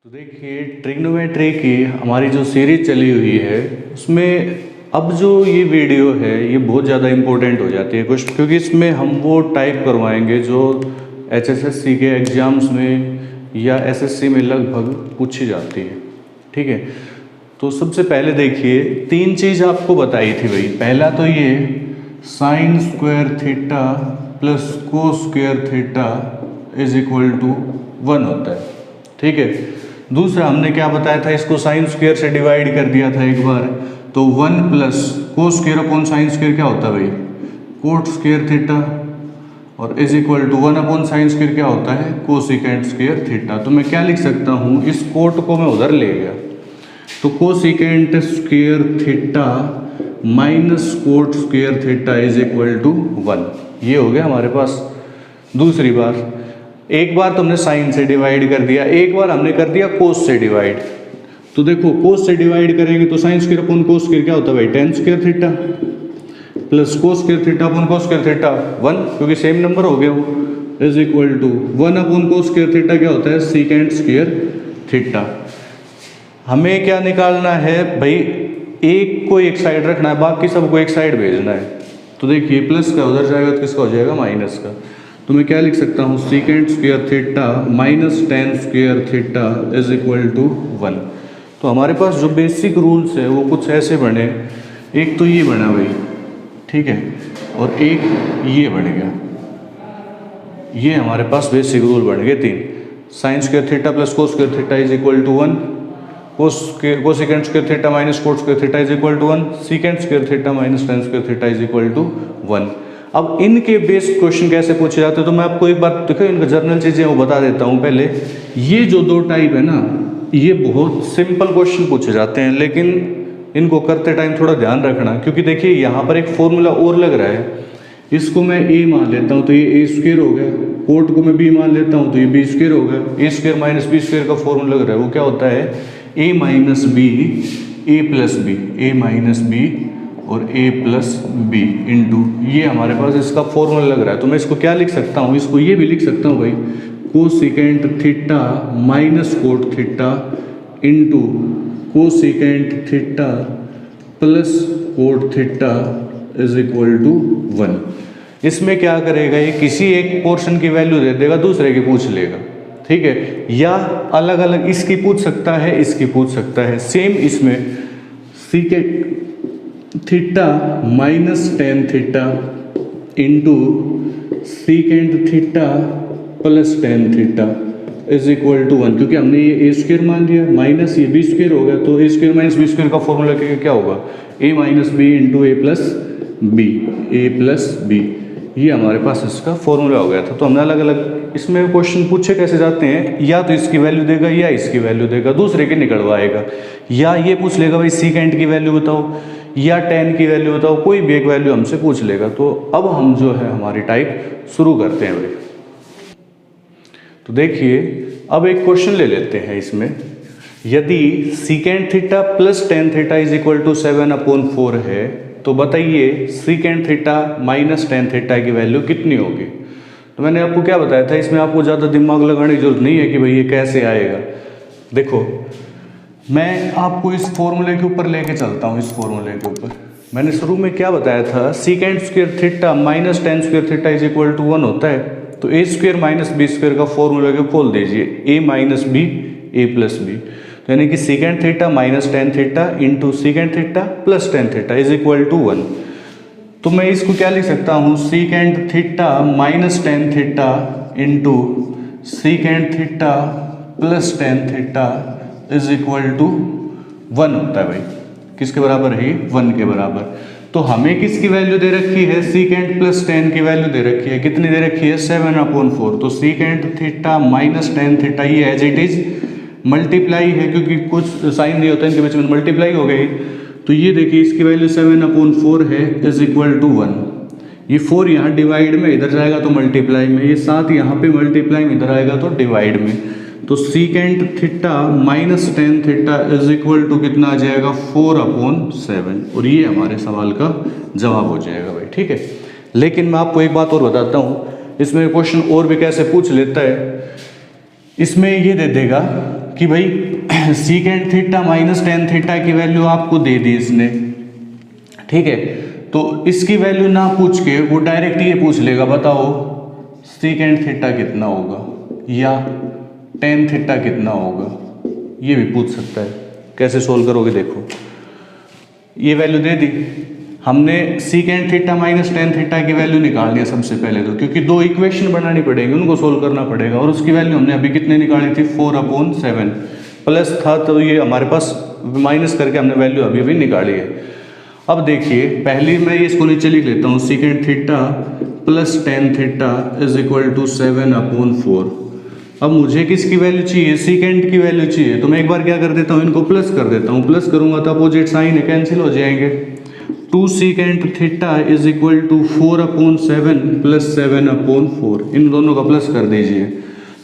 तो देखिए ट्रिग्नोमेट्री की हमारी जो सीरीज चली हुई है उसमें अब जो ये वीडियो है ये बहुत ज़्यादा इम्पोर्टेंट हो जाती है कुछ, क्योंकि इसमें हम वो टाइप करवाएंगे जो एचएसएससी के एग्ज़ाम्स में या एसएससी में लगभग पूछी जाती है। ठीक है, तो सबसे पहले देखिए तीन चीज़ आपको बताई थी भाई। पहला तो ये sine square theta plus cos square theta is equal to 1 होता है। ठीक है, दूसरा हमने क्या बताया था, इसको साइन स्क्वायर से डिवाइड कर दिया था एक बार, तो 1 plus cos square upon sine square क्या होता है भाई, कोट स्क्वायर थीटा, और is equal to 1 upon sine square क्या होता है, कोसिकेंट स्क्वायर थीटा। तो मैं क्या लिख सकता हूँ, इस कोट को मैं उधर ले गया तो cosecant square theta minus cot square theta is equal to 1, ये हो गया हमारे पास। दूसरी बार, एक बार तुमने साइन से डिवाइड कर दिया, एक बार हमने कर दिया कोस से डिवाइड। तो देखो कोस से डिवाइड करेंगे तो sine square upon cos square क्या होता है भाई, tan square theta plus cos square theta upon cos square theta 1, क्योंकि सेम नंबर हो गया वो, is equal to 1 upon cos square theta क्या होता है, सीकेंट स्क्वायर थीटा। हमें क्या निकालना है भाई, एक को एक साइड रखना है, बाकी सबको एक साइड भेजना है। तो देखिए प्लस का उधर जाएगा तो किसका हो जाएगा, माइनस का। तो मैं क्या लिख सकता हूँ, secant square theta minus tan square theta is equal to 1। तो हमारे पास जो बेसिक रूल्स है वो कुछ ऐसे बने, एक तो ये बना भाई, ठीक है, और एक ये बन गया, ये हमारे पास बेसिक रूल बन गए तीन। Sine square theta plus cos square theta is equal to 1, cosecant square theta minus cot square theta is equal to 1, secant square theta minus tan square theta is equal to 1। अब इनके based question कैसे पूछे जाते हैं, तो मैं आपको एक बार देखो इनका जर्नल चीज़ें वो बता देता हूँ। पहले ये जो दो टाइप है ना, ये बहुत सिंपल क्वेश्चन पूछे जाते हैं, लेकिन इनको करते टाइम थोड़ा ध्यान रखना, क्योंकि देखिए यहाँ पर एक फॉर्मूला और लग रहा है। इसको मैं ए मान लेता हूँ तो ये ए स्क्वायर हो गया, कोट को मैं बी मान लेता हूँ तो ये बी स्क्वायर हो गया। ए स्क्वायर माइनस बी स्क्वायर का फॉर्मूला लग रहा है, वो क्या होता है, ए minus B A plus B, A minus B और ए प्लस बी इंटू, ये हमारे पास इसका फॉर्मूला लग रहा है। तो मैं इसको क्या लिख सकता हूँ, इसको ये भी लिख सकता हूँ भाई, cosecant theta minus cot theta into cosecant theta plus cot theta is equal to 1। इसमें क्या करेगा, ये किसी एक पोर्शन की वैल्यू दे देगा, दूसरे की पूछ लेगा। ठीक है, या अलग अलग इसकी पूछ सकता है, इसकी पूछ सकता है। सेम इसमें secant theta minus tan theta into secant theta plus tan theta is equal to 1, क्योंकि हमने ये ए स्क्वायर मान लिया, माइनस ये बी स्क्वायर हो गया, तो A square minus B square का फॉर्मूला क्या होगा, ए minus B into A plus B, A plus B, ये हमारे पास इसका फॉर्मूला हो गया था। तो हमने अलग अलग इसमें क्वेश्चन पूछे कैसे जाते हैं, या तो इसकी वैल्यू देगा या इसकी वैल्यू देगा, दूसरे की निकलवाएगा, या ये पूछ लेगा भाई सीकेंट की वैल्यू बताओ या टेन की वैल्यू बताओ, कोई भी एक वैल्यू हमसे पूछ लेगा। तो अब हम जो है हमारी टाइप शुरू करते हैं भाई। तो देखिए अब एक क्वेश्चन ले लेते हैं इसमें, यदि secant theta plus tan theta is equal to 7/4 है, तो बताइए secant theta minus tan theta की वैल्यू कितनी होगी। तो मैंने आपको क्या बताया था, इसमें आपको ज़्यादा दिमाग लगाने की जरूरत नहीं है कि भाई ये कैसे आएगा। देखो मैं आपको इस फॉर्मूले के ऊपर लेके चलता हूँ, इस फॉर्मूले के ऊपर मैंने शुरू में क्या बताया था, secant square theta minus tan square theta is equal to 1 होता है। तो A square minus B square का फॉर्मूला के खोल दीजिए, A minus B A plus B, तो यानी कि secant theta minus tan theta into secant theta plus tan theta is equal to 1। तो मैं इसको क्या लिख सकता हूँ, secant theta minus tan theta into secant theta plus tan theta is equal to 1 होता है भाई। किसके बराबर है, 1 के बराबर। तो हमें किसकी वैल्यू दे रखी है, सीकेंट प्लस टेन की वैल्यू दे रखी है, कितनी दे रखी है, 7/4। तो secant theta minus tan theta ये एज इट इज मल्टीप्लाई है, क्योंकि कुछ साइन नहीं होता इनके बीच में, मल्टीप्लाई हो गई। तो ये देखिए इसकी वैल्यू 7/4 है इज इक्वल टू 1। ये 4 यहाँ डिवाइड में इधर जाएगा तो मल्टीप्लाई में, ये 7 यहाँ पे मल्टीप्लाई में इधर आएगा तो डिवाइड में। तो secant theta minus tan theta is equal to कितना आ जाएगा, 4/7, और ये हमारे सवाल का जवाब हो जाएगा भाई। ठीक है, लेकिन मैं आपको एक बात और बताता हूँ, इसमें क्वेश्चन और भी कैसे पूछ लेता है। इसमें ये दे देगा कि भाई secant theta minus tan theta की वैल्यू आपको दे दी इसने, ठीक है। तो इसकी वैल्यू ना पूछ के वो डायरेक्ट ये पूछ लेगा, बताओ सीकेंट थीटा कितना होगा या टेन थीटा कितना होगा, ये भी पूछ सकता है। कैसे सोल्व करोगे, देखो ये वैल्यू दे दी हमने, secant theta minus tan theta की वैल्यू निकालनी है सबसे पहले तो, क्योंकि दो इक्वेशन बनानी पड़ेगी, उनको सोल्व करना पड़ेगा। और उसकी वैल्यू हमने अभी कितने निकाली थी, 4/7 प्लस था, तो ये हमारे पास माइनस करके हमने वैल्यू अभी अभी निकाली है। अब देखिए पहले मैं इसको नीचे लिख लेता हूँ, secant theta plus tan theta is equal to 7/4। अब मुझे किसकी वैल्यू चाहिए, सीकेंट की वैल्यू चाहिए, तो मैं एक बार क्या कर देता हूँ, इनको प्लस कर देता हूँ। प्लस करूँगा तो अपोजिट साइन है, कैंसिल हो जाएंगे। 2 secant theta is equal to 4/7 plus 7/4, इन दोनों का प्लस कर दीजिए।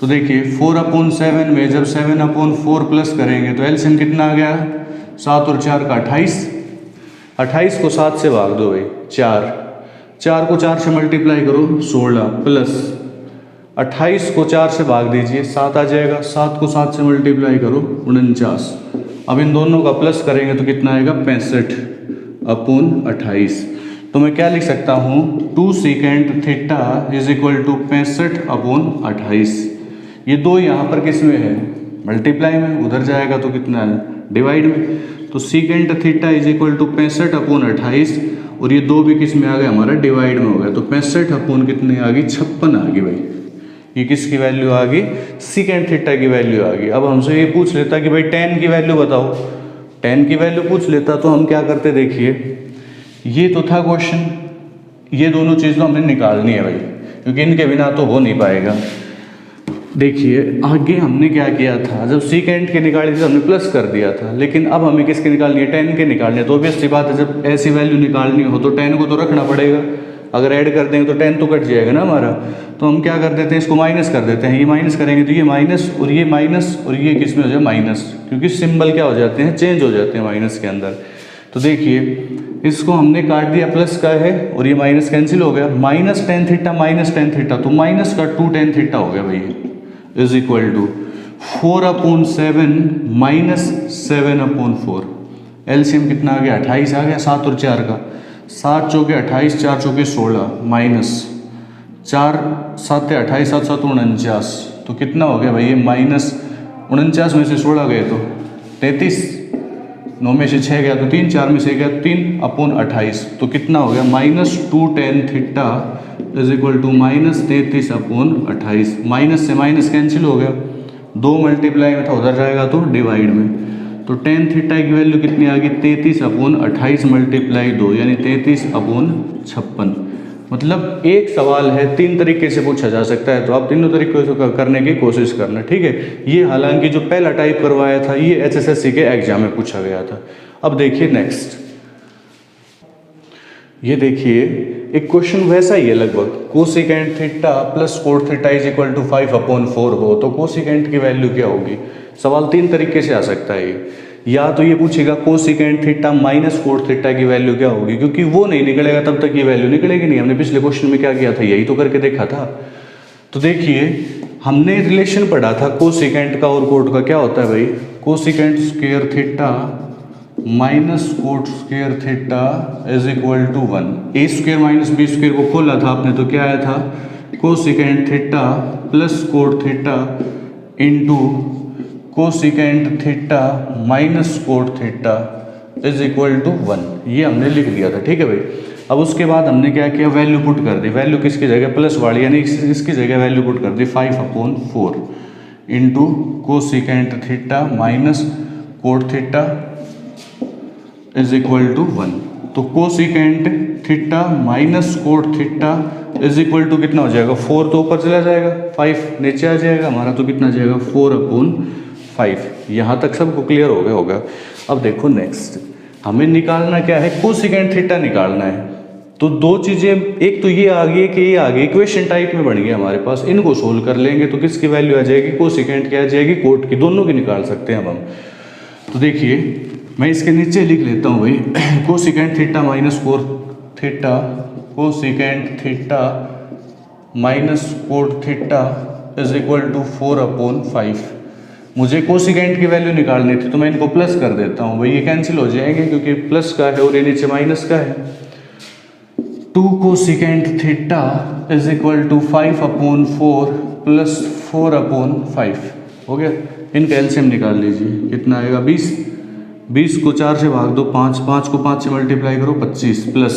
तो देखिए 4/7 में जब 7/4 प्लस करेंगे तो एलसीएम कितना आ गया, 7 और 4 का 28। 28 को 7 से भाग दो भाई, 4 को 4 से मल्टीप्लाई करो 16 प्लस 28 को 4 से भाग दीजिए 7 आ जाएगा, 7 को 7 से मल्टीप्लाई करो 49। अब इन दोनों का प्लस करेंगे तो कितना आएगा, 65/28। तो मैं क्या लिख सकता हूँ, 2 secant theta is equal to 65/28। ये दो यहाँ पर किस में है, मल्टीप्लाई में, उधर जाएगा तो कितना है, डिवाइड में। तो secant theta is equal to 65/28 और ये दो भी किस में आ गया, हमारा डिवाइड में हो गया। तो 65 कितनी आ गई, 56 आ गई भाई। ये किसकी वैल्यू आ गई, सीकेंट थीटा की वैल्यू आ गई। अब हमसे ये पूछ लेता कि भाई टेन की वैल्यू बताओ, टेन की वैल्यू पूछ लेता तो हम क्या करते, देखिए ये तो था क्वेश्चन, ये दोनों चीज़ तो हमने निकालनी है भाई, क्योंकि इनके बिना तो हो नहीं पाएगा। देखिए आगे हमने क्या किया था, जब सीकेंट के निकाली थी तो हमने प्लस कर दिया था, लेकिन अब हमें किसके निकालनी है, टेन के निकालनी है। तो ऑब्वियसली बात है, जब ऐसी वैल्यू निकालनी हो तो टेन को तो रखना पड़ेगा, अगर ऐड कर देंगे तो 10 तो कट जाएगा ना हमारा। तो हम क्या कर देते हैं, इसको माइनस कर देते हैं। ये माइनस करेंगे तो ये माइनस और ये माइनस और ये किस में हो जाए, माइनस, क्योंकि सिंबल क्या हो जाते हैं, चेंज हो जाते हैं माइनस के अंदर। तो देखिए इसको हमने काट दिया, प्लस का है और ये माइनस कैंसिल हो गया, minus tan theta minus tan theta, तो माइनस का 2 टेन थीटा हो गया भाई, is equal to 4/7 minus 7/4। LCM कितना आ गया, 28 आ गया, 7 और 4 का, 7 चौके 28, 4 चौके 16 माइनस 4 7 28, 7 7 49, तो कितना हो गया भाई, ये माइनस 49 में से 16 गए तो 33, 9 में से 6 गया तो 3, 4 में से गया 3/28, तो कितना हो गया, minus 2 tan theta is equal to minus 33/28। Minus से माइनस कैंसिल हो गया, 2 मल्टीप्लाई में था, उधर जाएगा तो डिवाइड में। तो टेन थीटा की वैल्यू कितनी आ गई, 33/28 मल्टीप्लाई 2, यानी 33/56। मतलब एक सवाल है, 3 तरीके से पूछा जा सकता है, तो आप तीनों तरीके से करने की कोशिश करना, ठीक है। ये हालांकि जो पहला टाइप करवाया था ये एचएसएससी के एग्जाम में पूछा गया था। अब देखिए नेक्स्ट, ये देखिए एक क्वेश्चन वैसा ही है लगभग, cosecant theta plus cot theta is equal to 5/4 हो तो कोसिकेंट की वैल्यू क्या होगी। सवाल 3 तरीके से आ सकता है, या तो ये पूछेगा cosecant theta minus cot theta की वैल्यू क्या होगी, क्योंकि वो नहीं निकलेगा तब तक ये वैल्यू निकलेगी नहीं। हमने पिछले क्वेश्चन में क्या किया था, यही तो करके देखा था। तो देखिए हमने रिलेशन पढ़ा था कोसिकेंट का और कोट का, क्या होता है भाई, cosecant square theta minus cot square theta is equal to 1। A square minus B square को खोला था आपने, तो क्या आया था, cosecant theta plus cot theta into cosecant theta minus cot theta is equal to 1। ये हमने लिख दिया था, ठीक है भाई। अब उसके बाद हमने क्या किया, वैल्यू पुट कर दी, वैल्यू किसकी जगह, प्लस वाली, यानी इसकी जगह वैल्यू पुट कर दी 5/4 into cosecant theta minus cot theta is equal to 1। तो cosecant theta minus cot theta is equal to कितना हो जाएगा, 4 तो ऊपर चला जाएगा, 5 नीचे आ जाएगा हमारा, तो कितना जाएगा 4/5। यहाँ तक सबको क्लियर हो गया होगा। अब देखो नेक्स्ट, हमें निकालना क्या है, कोसिकेंट थीटा निकालना है। तो दो चीज़ें, एक तो ये आ गई कि ये आ गई इक्वेशन टाइप में बन गया हमारे पास, इनको सोल्व कर लेंगे तो किसकी वैल्यू आ जाएगी, कोसिकेंट की आ जाएगी, कोट की, दोनों की निकाल सकते हैं अब हम। तो देखिए मैं इसके नीचे लिख लेता हूँ भाई, cosecant theta minus cot theta, cosecant theta minus cot theta is equal to 4/5। मुझे कोसिकेंट की वैल्यू निकालनी थी तो मैं इनको प्लस कर देता हूँ भाई, ये कैंसिल हो जाएंगे क्योंकि प्लस का है और ये नीचे माइनस का है। 2 cosecant theta is equal to 5/4 plus 4/5 हो गया। इनका एलसीएम निकाल लीजिए, कितना आएगा 20। 20 को 4 से भाग दो 5, 5 को 5 से मल्टीप्लाई करो 25, प्लस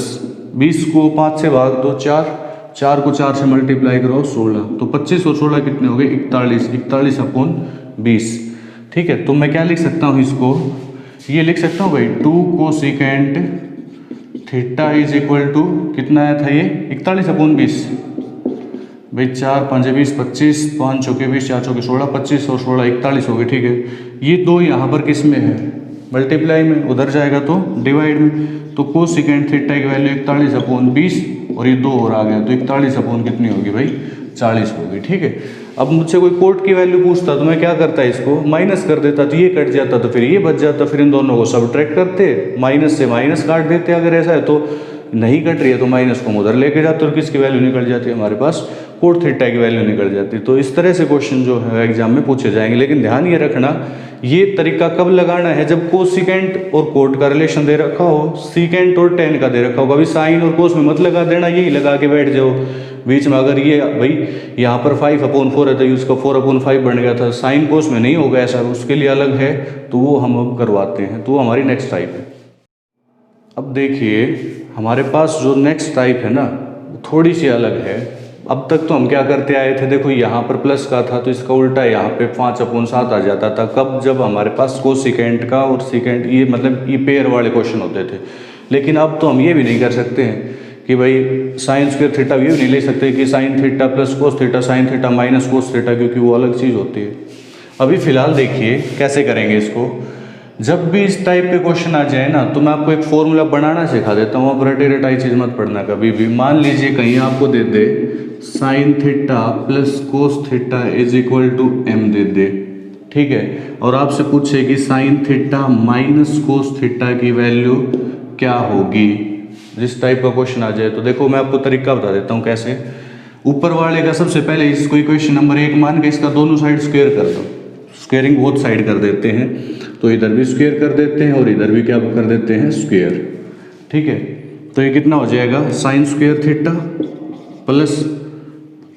20 को 5 से भाग दो 4, 4 को 4 से मल्टीप्लाई करो 16, तो 25 और 16 कितने हो गए 41, 41/20। ठीक है, तो मैं क्या लिख सकता हूँ इसको, ये लिख सकता हूँ भाई 2 cosecant theta is equal to कितना आया था ये 41/20 भाई, 4 5 20 25, 5 चौके 20, 4 चौके 16, 25 और 16 41 हो गए। ठीक है, ये दो यहाँ पर किस में है मल्टीप्लाई में, उधर जाएगा तो डिवाइड में, तो कोसिकेंट थीटा की वैल्यू 41/20 और ये 2 और आ गया तो 41/ कितनी होगी भाई 40 होगी। ठीक है, अब मुझसे कोई कोट की वैल्यू पूछता तो मैं क्या करता इसको माइनस कर देता, तो ये कट जाता तो फिर ये बच जाता, फिर इन दोनों को सबट्रैक्ट करते, माइनस से माइनस काट देते। अगर ऐसा है तो नहीं कट रही है तो माइनस को हम उधर लेके जाते और किसकी वैल्यू निकल जाती है हमारे पास कोट थीटा की वैल्यू निकल जाती है। तो इस तरह से क्वेश्चन जो है एग्जाम में पूछे जाएंगे, लेकिन ध्यान ये रखना ये तरीका कब लगाना है जब कोसिकेंट और कोट का रिलेशन दे रखा हो, सीकेंट और टेन का दे रखा हो। कभी साइन और कोस में मत लगा देना, यही लगा के बैठ जाओ बीच में। अगर ये भाई यहाँ पर 5/4 है तो उसका 4/5 बन गया था, साइन कोस में नहीं होगा ऐसा, उसके लिए अलग है, तो वो हम अब करवाते हैं, तो वो हमारी नेक्स्ट टाइप है। अब देखिए हमारे पास जो नेक्स्ट टाइप है ना थोड़ी सी अलग है। अब तक तो हम क्या करते आए थे, देखो यहाँ पर प्लस का था तो इसका उल्टा यहाँ पे 5/7 आ जाता था। कब, जब हमारे पास कोसिकेंट का और सीकेंट ये मतलब ये पेयर वाले क्वेश्चन होते थे। लेकिन अब तो हम ये भी नहीं कर सकते हैं कि भाई साइन स्क्वायर थीटा, ये भी नहीं ले सकते कि sine theta plus cos theta, sine theta minus cos theta, क्योंकि वो अलग चीज़ होती है। अभी फिलहाल देखिए कैसे करेंगे इसको। जब भी इस टाइप के क्वेश्चन आ जाए ना तो मैं आपको एक फॉर्मूला बनाना सिखा देता हूँ, आप रटे रटाई चीज़ मत पढ़ना कभी भी। मान लीजिए कहीं आपको दे दे sine theta plus cos theta is equal to M दे दे, ठीक है, और आपसे पूछे कि sine theta minus cos theta की वैल्यू क्या होगी। जिस टाइप का क्वेश्चन आ जाए तो देखो मैं आपको तरीका बता देता हूँ कैसे। ऊपर वाले का सबसे पहले इसको इक्वेशन नंबर 1 मान के इसका दोनों साइड स्क्वायर कर दो, स्क्वेयरिंग बोथ साइड कर देते हैं, तो इधर भी स्क्वायर कर देते हैं और इधर भी क्या कर देते हैं स्क्वायर। ठीक है, तो ये कितना हो जाएगा sine square theta plus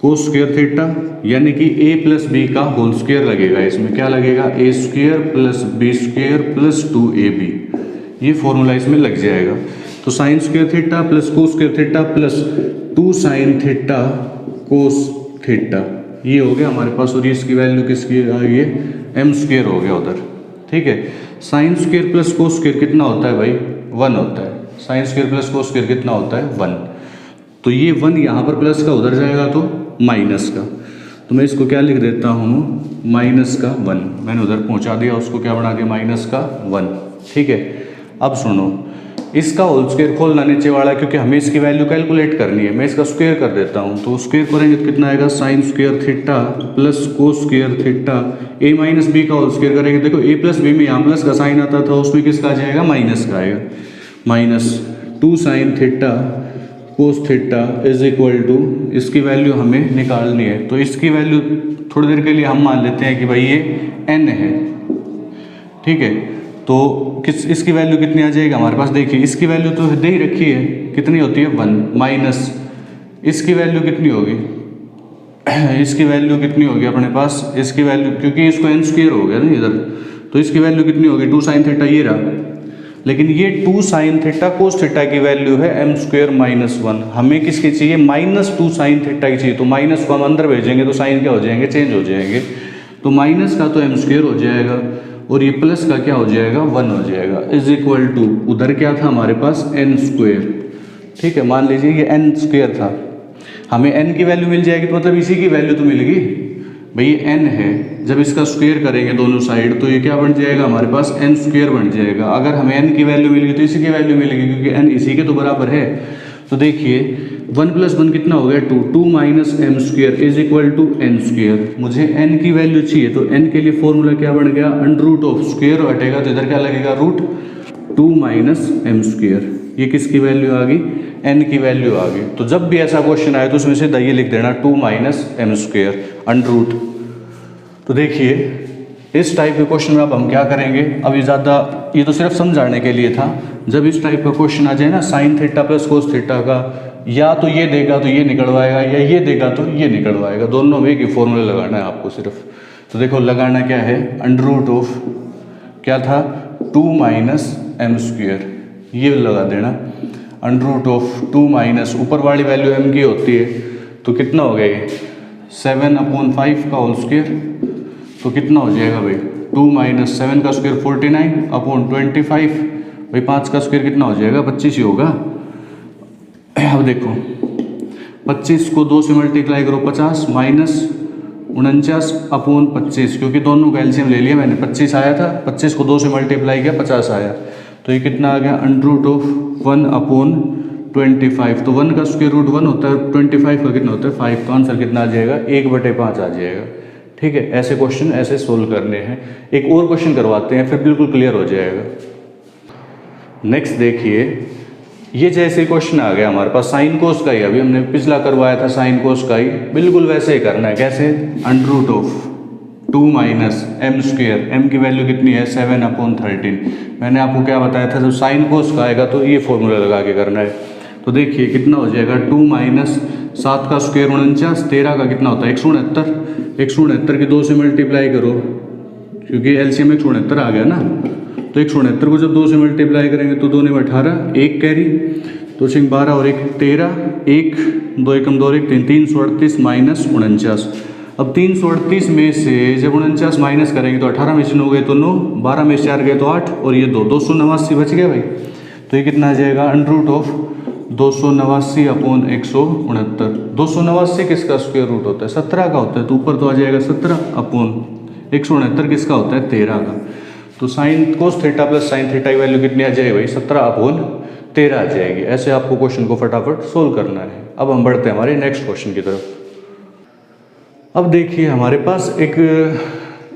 cos square theta, यानी कि a प्लस बी का होल स्क्वायर लगेगा। इसमें क्या लगेगा a square plus B square plus 2ab, ये फॉर्मूला इसमें लग जाएगा। तो sine square theta plus cos square theta plus 2 sine theta cos theta, ये हो गया हमारे पास। और इसकी वैल्यू किसकी आ गई है m स्क्वायर हो गया उधर। ठीक है, sine square plus cos square कितना होता है भाई 1 होता है। Sine square plus cos square कितना होता है 1, तो ये 1 यहाँ पर प्लस का उधर जाएगा तो माइनस का, तो मैं इसको क्या लिख देता हूँ माइनस का 1, मैंने उधर पहुँचा दिया उसको क्या बना के माइनस का 1। ठीक है, अब सुनो इसका होल स्क्वायर खोलना नीचे वाला, क्योंकि हमें इसकी वैल्यू कैलकुलेट करनी है। मैं इसका स्क्वायर कर देता हूँ, तो स्क्वायर करेंगे तो कितना आएगा sine square theta plus cos square theta, a minus B का होल स्क्वायर करेंगे। देखो a प्लस बी में यहाँ प्लस का साइन आता था, उसमें किसका आ जाएगा माइनस का आएगा, minus 2 sine theta cos theta is equal to, इसकी वैल्यू हमें निकालनी है। तो इसकी वैल्यू थोड़ी देर के लिए हम मान लेते हैं कि भाई ये n है। ठीक है, तो इसकी वैल्यू कितनी आ जाएगी हमारे पास, देखिए इसकी वैल्यू तो दे ही रखी है, कितनी होती है 1, माइनस इसकी वैल्यू कितनी होगी इसकी वैल्यू कितनी होगी अपने पास, इसकी वैल्यू क्योंकि इसको n स्क्वायर हो गया ना इधर, तो इसकी वैल्यू कितनी होगी 2 साइन थीटा ये रहा। लेकिन ये 2 साइन थीटा कोस थीटा की वैल्यू है m स्क्वायर माइनस 1, हमें किसकी चाहिए माइनस 2 साइन थीटा की चाहिए। तो माइनस को हम अंदर भेजेंगे तो साइन क्या हो जाएंगे चेंज हो जाएंगे, तो माइनस का तो m स्क्वायर हो जाएगा और ये प्लस का क्या हो जाएगा 1 हो जाएगा, इज इक्वल टू उधर क्या था हमारे पास n स्क्वायर। ठीक है, मान लीजिए ये n स्क्वायर था, हमें n की वैल्यू मिल जाएगी तो मतलब इसी की वैल्यू तो मिल गई भाई, n है, जब इसका स्क्वायर करेंगे दोनों साइड तो ये क्या बन जाएगा हमारे पास n स्क्वायर बन जाएगा। अगर हमें n की वैल्यू मिल गई तो इसी की वैल्यू मिलेगी, क्योंकि n इसी के तो बराबर है। तो देखिए 1 + 1 कितना हो गया 2, 2 minus m square is equal to n square. मुझे n की वैल्यू चाहिए तो n के लिए फॉर्मूला क्या बन गया अंडर रूट ऑफ, स्क्वायर हटेगा तो इधर क्या लगेगा रूट 2 माइनस m स्क्वायर। ये किसकी वैल्यू आ गई n की वैल्यू आ गई। तो जब भी ऐसा क्वेश्चन आए तो उसमें से ये लिख देना 2 minus m square under root. तो देखिए इस टाइप के क्वेश्चन में अब हम क्या करेंगे, अब ये तो सिर्फ समझाने के लिए था। जब इस टाइप का क्वेश्चन आ जाए ना sign theta plus cos theta का, या तो ये देगा तो ये निकलवाएगा, या ये देगा तो ये निकलवाएगा, दोनों में एक ही फॉर्मूला लगाना है आपको सिर्फ। तो देखो लगाना क्या है, अंडर रूट ऑफ क्या था 2 माइनस एम स्क्वेयर, ये लगा देना। अंडर रूट ऑफ 2 माइनस ऊपर वाली वैल्यू एम की होती है तो कितना हो गया ये 7/5 का होल स्क्वेयर, तो कितना हो जाएगा भाई 2 माइनस 7 का स्क्वेयर 49/25, भाई 5 का स्क्वेयर कितना हो जाएगा 25 ही होगा। अब देखो 25 को 2 से मल्टीप्लाई करो 50 माइनस 49/25, क्योंकि दोनों का एलसीएम ले लिया मैंने, 25 आया था, 25 को 2 से मल्टीप्लाई किया 50 आया, तो ये कितना आ गया अंडर रूट ऑफ 1/25। तो 1 का स्क्वायर रूट 1 होता है, 25 का कितना होता है 5, तो आंसर कितना आ जाएगा 1/5 आ जाएगा। ठीक है, ऐसे क्वेश्चन ऐसे सोल्व करने हैं। एक और क्वेश्चन करवाते हैं फिर बिल्कुल क्लियर हो जाएगा। नेक्स्ट देखिए, ये जैसे क्वेश्चन आ गया हमारे पास साइन कोस का ही, अभी हमने पिछला करवाया था साइन कोस का ही, बिल्कुल वैसे ही करना है। कैसे, under root of 2 minus M square, M की वैल्यू कितनी है 7/13। मैंने आपको क्या बताया था, जब साइन कोस का आएगा तो ये फॉर्मूला लगा के करना है। तो देखिए कितना हो जाएगा 2 माइनस 7 का स्क्वेयर 49, 13 का कितना होता है 169, 169 की 2 से मल्टीप्लाई करो, क्योंकि एलसीएम 169 आ गया ना, तो 169 को जब 2 से मल्टीप्लाई करेंगे तो 2 ने 18, 1 कैरी, तो 12 और 1 13, 1 2 एकम 2 1 3, 338 माइनस 49। अब 338 में से जब 49 माइनस करेंगे तो 18 में से 9 गए तो 9, 12 में से 4 गए तो 8, और ये 289 बच गया भाई। तो ये कितना आ जाएगा अंडर रूट ऑफ 289/169। 289 किसका स्क्वायर रूट होता है 17 का होता है, तो ऊपर तो आ जाएगा 17/169 किसका होता है 13 का। तो sine cos theta plus sine theta की वैल्यू कितनी आ जाएगी भाई 17/13 आ जाएगी। ऐसे आपको क्वेश्चन को फटाफट सोल्व करना है। अब हम बढ़ते हैं हमारे नेक्स्ट क्वेश्चन की तरफ। अब देखिए हमारे पास एक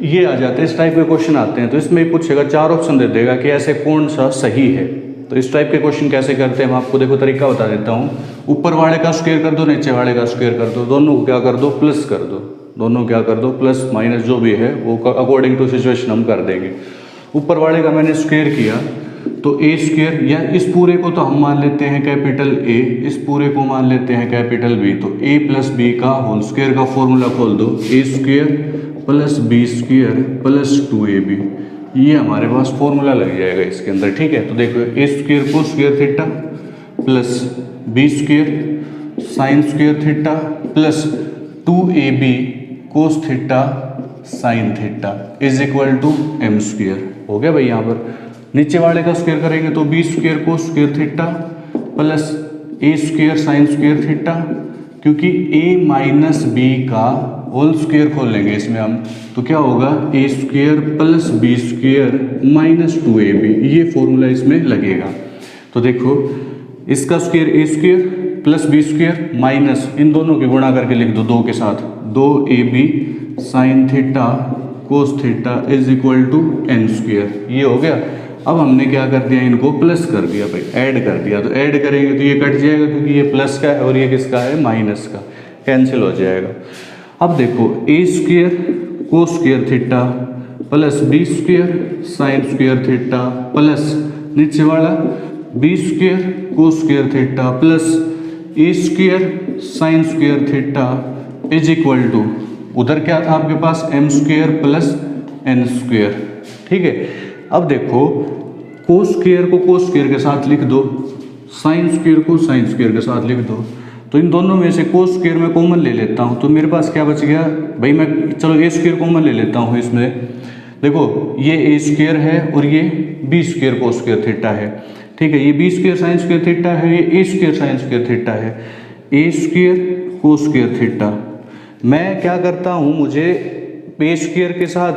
ये आ जाते हैं, इस टाइप के क्वेश्चन आते हैं, तो इसमें पूछेगा 4 ऑप्शन दे देगा कि ऐसे कौन सा सही है। तो इस टाइप के क्वेश्चन कैसे करते हैं हम आपको देखो तरीका बता देता हूँ। ऊपर वाले का स्क्वायर कर दो, नीचे वाले का स्क्वायर कर दो, दोनों को क्या कर दो प्लस कर दो, दोनों क्या कर दो प्लस माइनस जो भी है वो अकॉर्डिंग टू सिचुएशन हम कर देंगे। ऊपर वाले का मैंने स्क्वायर किया तो ए स्क्वायर, या इस पूरे को तो हम मान लेते हैं कैपिटल ए, इस पूरे को मान लेते हैं कैपिटल बी, तो ए प्लस बी का होल स्क्वायर का फॉर्मूला खोल दो, A square plus B square plus 2ab, ये हमारे पास फॉर्मूला लग जाएगा इसके अंदर। ठीक है, तो देखो ए स्क्वायर को square theta plus B square sine square theta plus 2ab cos theta sine theta is equal to M square हो गया भाई। यहाँ पर नीचे वाले का स्क्वायर करेंगे तो बी स्क्वायर को square theta plus A square sine square theta, क्योंकि ए माइनस बी का होल स्क्वायर खोल लेंगे इसमें हम, तो क्या होगा A square plus B square minus 2ab, ये फॉर्मूला इसमें लगेगा। तो देखो इसका square A square plus B square minus इन दोनों के गुणा करके लिख दो 2 के साथ, 2ab sine theta cos theta is equal to N square, ये हो गया। अब हमने क्या कर दिया, इनको प्लस कर दिया भाई, ऐड कर दिया, तो ऐड करेंगे तो ये कट जाएगा क्योंकि ये प्लस का है और ये किसका है माइनस का, कैंसिल हो जाएगा। अब देखो ए स्क्वायर को square theta plus B square sine square theta plus नीचे वाला बी स्क्वायर को square theta plus A square sine square theta is equal to, उधर क्या था आपके पास M square plus N square. ठीक है, अब देखो कोस स्क्वायर को कोस स्क्वायर के साथ लिख दो, साइन स्क्वायर को साइन स्क्वायर के साथ लिख दो, तो इन दोनों में से कोस स्क्वायर में कॉमन ले लेता हूँ, तो मेरे पास क्या बच गया भाई, मैं चलो ए स्क्वायर कॉमन ले लेता हूँ इसमें। देखो ये ए स्क्वायर है और ये B square cos square theta है। ठीक है, ये B square sine square theta है, ये A square sine square theta है, A square cos square theta. मैं क्या करता हूँ, मुझे ए स्क्वायर के साथ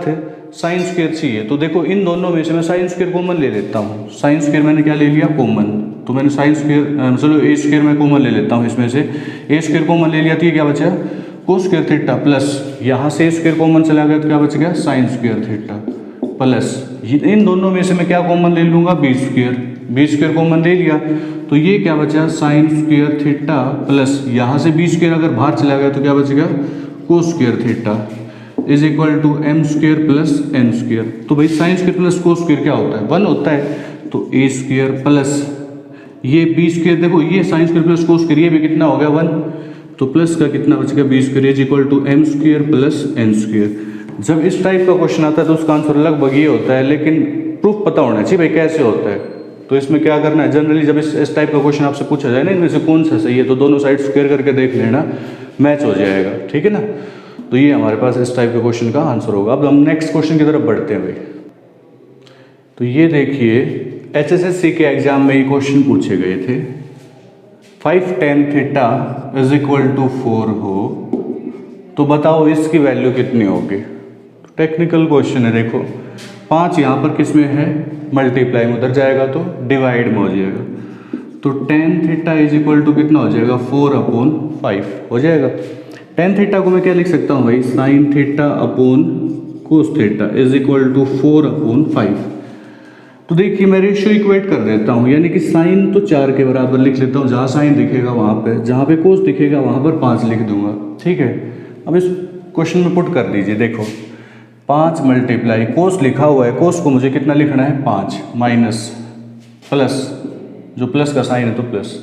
साइन स्क्वायर चाहिए, तो देखो इन दोनों में से मैं साइन स्क्वायर कॉमन ले लेता हूँ। साइन स्क्वायर मैंने क्या ले लिया कॉमन, तो मैंने साइन स्क्वायर चलो ए स्क्वायर में कॉमन ले लेता हूँ, इसमें से ए स्क्वायर कॉमन ले लिया तो ये क्या बचा कोस स्क्वायर थीटा प्लस यहाँ से स्क्वायर कॉमन चला गया तो क्या बच गया साइन स्क्वायर थीटा प्लस इन दोनों में से मैं क्या कॉमन ले लूँगा बी स्क्वायर कॉमन ले लिया तो ये क्या बचा साइन स्क्वायर थीटा प्लस यहाँ से बी स्क्वायर अगर बाहर चला गया तो क्या बच गया cos square theta. Is equal to M square plus N square. तो भाई sine square plus cos square क्या होता है, 1 होता है। तो ए स्क्वेयर प्लस ये बी स्क्वेयर, देखो ये sine square plus cos square, ये भी कितना हो गया 1, तो प्लस का कितना बच गया B square is equal to M square plus N square. जब इस टाइप का क्वेश्चन आता है तो उसका आंसर लगभग ये होता है, लेकिन प्रूफ पता होना चाहिए भाई कैसे होता है। तो इसमें क्या करना है, जनरली जब इस टाइप का क्वेश्चन आपसे पूछा जाए ना इनमें से कौन सा सही है, तो दोनों साइड स्क्वायर करके देख लेना, मैच हो जाएगा, ठीक है ना। तो ये हमारे पास इस टाइप के क्वेश्चन का आंसर होगा। अब हम नेक्स्ट क्वेश्चन की तरफ बढ़ते हैं भाई। तो ये देखिए HSSC के एग्जाम में ये क्वेश्चन पूछे गए थे, 5 tan theta is equal to 4 हो तो बताओ इसकी वैल्यू कितनी होगी। टेक्निकल क्वेश्चन है, देखो 5 यहाँ पर किस में है, मल्टीप्लाई में, उधर जाएगा तो डिवाइड में हो जाएगा। तो tan theta is equal to कितना हो जाएगा 4/5 हो जाएगा। tan थीटा को मैं क्या लिख सकता हूँ भाई, sine theta upon cos theta is equal to 4/5। तो देखिए मैं रेशियो इक्वेट कर देता हूँ, यानी कि साइन तो 4 के बराबर लिख लेता हूँ, जहाँ साइन दिखेगा वहाँ पे, जहाँ पे कोस दिखेगा वहाँ पर 5 लिख दूंगा, ठीक है। अब इस क्वेश्चन में पुट कर दीजिए, देखो 5 मल्टीप्लाई कोस लिखा हुआ है, कोस को मुझे कितना लिखना है 5 माइनस प्लस, जो प्लस का साइन है तो प्लस,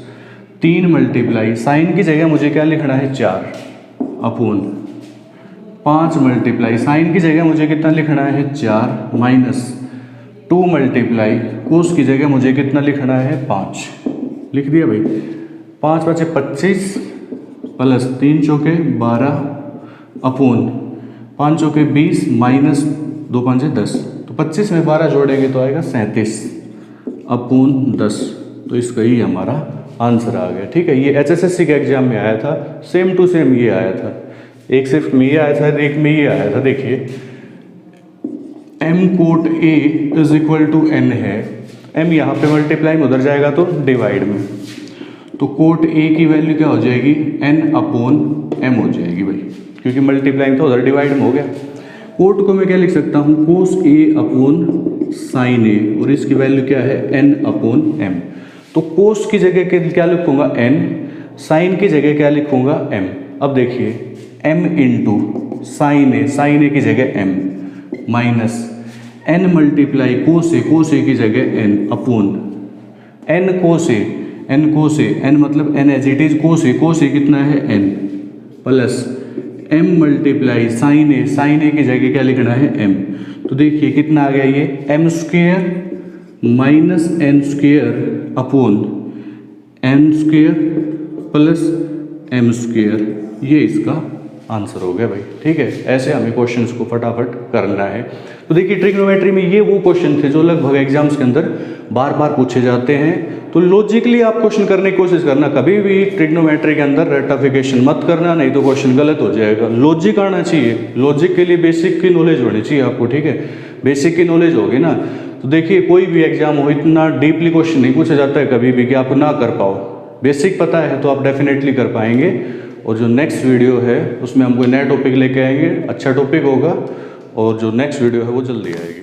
3 मल्टीप्लाई साइन की जगह मुझे क्या लिखना है 4 अपून 5 मल्टीप्लाई साइन की जगह मुझे कितना लिखना है 4 माइनस 2 मल्टीप्लाई कोस की जगह मुझे कितना लिखना है 5, लिख दिया भाई। 5 बचे 25 प्लस 3 चौके 12 अपून 5 चौके 20 माइनस 2 5 10, तो 25 में 12 जोड़ेंगे तो आएगा 37 अपून 10। तो इसका ही हमारा आंसर आ गया, ठीक है। ये HSSC के एग्जाम में आया था, सेम टू सेम ये आया था, एक सिर्फ में ये आया था, एक में ये आया था। देखिए m cot a is equal to n है, m यहाँ पे मल्टीप्लाई में, उधर जाएगा तो डिवाइड में, तो कोट a की वैल्यू क्या हो जाएगी n अपॉन m हो जाएगी भाई, क्योंकि मल्टीप्लाई में था उधर डिवाइड में हो गया। कोट को मैं क्या लिख सकता हूँ, कोस a अपॉन साइन a, और इसकी वैल्यू क्या है n अपॉन m। तो कोस की जगह क्या लिखूंगा n, साइन की जगह क्या लिखूंगा m। अब देखिए m इंटू साइन a की जगह m minus n multiply cos a की जगह n upon n cos a, n मतलब n as it is cos a कितना है n, plus m multiply sine a की जगह क्या लिखना है m। तो देखिए कितना आ गया ये m square minus n square upon n square plus m square, ये इसका आंसर हो गया भाई, ठीक है। ऐसे हमें क्वेश्चंस को फटाफट करना है। तो देखिए ट्रिग्नोमेट्री में ये वो क्वेश्चन थे जो लगभग एग्जाम्स के अंदर बार बार पूछे जाते हैं। तो लॉजिकली आप क्वेश्चन करने की कोशिश करना, कभी भी ट्रिग्नोमेट्री के अंदर रेक्टिफिकेशन मत करना, नहीं तो क्वेश्चन गलत हो जाएगा। लॉजिक आना चाहिए, लॉजिक के लिए बेसिक की नॉलेज होनी चाहिए आपको, ठीक है। बेसिक की नॉलेज होगी ना, तो देखिए कोई भी एग्जाम हो इतना डीपली क्वेश्चन नहीं पूछा जाता है कभी भी कि आप ना कर पाओ। बेसिक पता है तो आप डेफिनेटली कर पाएंगे। और जो नेक्स्ट वीडियो है उसमें हम कोई नया टॉपिक लेके आएंगे, अच्छा टॉपिक होगा, और जो नेक्स्ट वीडियो है वो जल्दी आएगी।